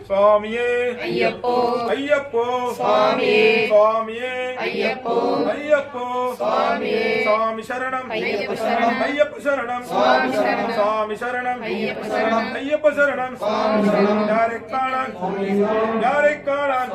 சுவாமியே ஐயப்போ ஐயப்போ சுவாமியே சுவாமியே ஐயப்போ ஐயப்போ சுவாமியே சுவாமி சரணம் ஐயப்ப சரணம் ஐயப்ப சரணம் சுவாமி சரணம் சுவாமி சரணம் ஐயப்ப சரணம் ஐயப்ப சரணம் சுவாமி சரணம் யாரை காணான் யாரை காணான்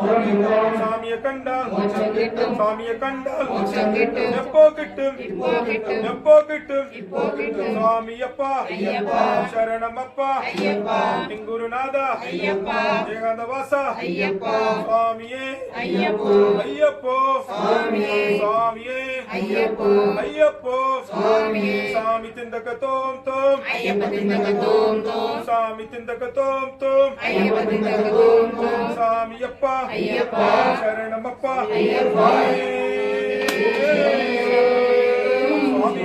சாமியை கண்டால் மோட்சம் கிட்டும் சாமியை கண்டால் மோட்சம் கிட்டும் எப்போ கிட்டும் இப்போ கிட்டும் எப்போ கிட்டும் இப்போ கிட்டும் சுவாமி அப்பா ஐயப்பா சரணம் அப்பா ஐயப்பா என் குருநாதா ஐயப்பா ஏகாந்த வாசா ஐயப்பா சுவாமியே ஐயப்போ ஐயப்போ சுவாமியே சுவாமியே ஐயப்போ ஐயப்போ சுவாமியே சாமி திந்தக தோம் தோம் ஐயப்ப திந்தக தோம் தோம் சாமி திந்தக தோம் தோம் ஐயப்ப திந்தக தோம் தோம் சாமி அப்பா ஐயப்பா சரணம் அப்பா ஐயப்பா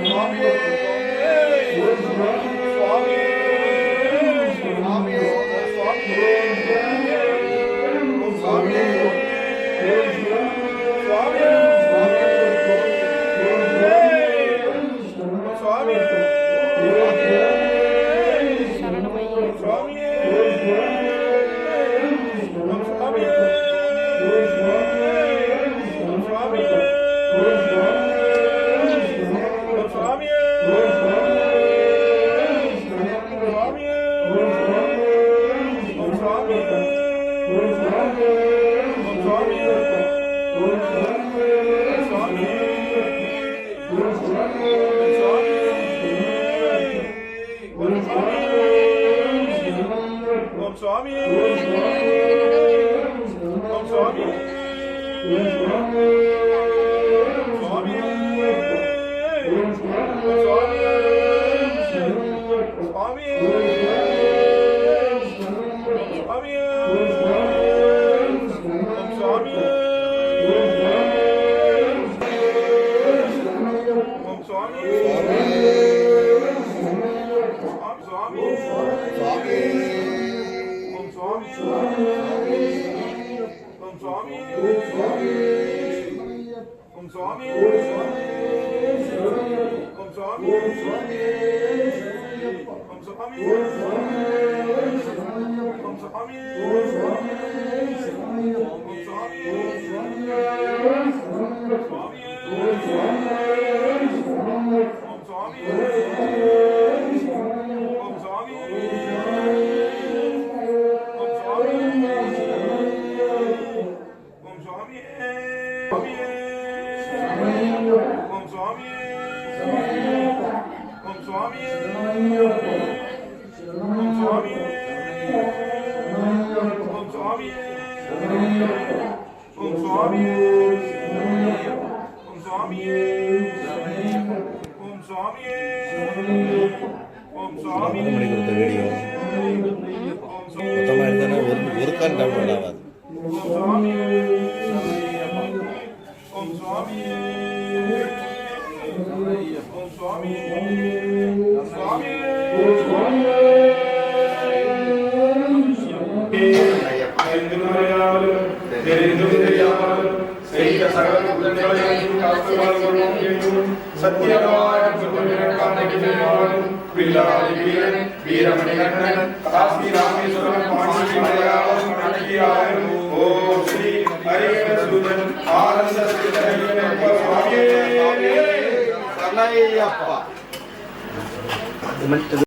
சுவாமி சுவாமியே சுவாமியே Ayappa.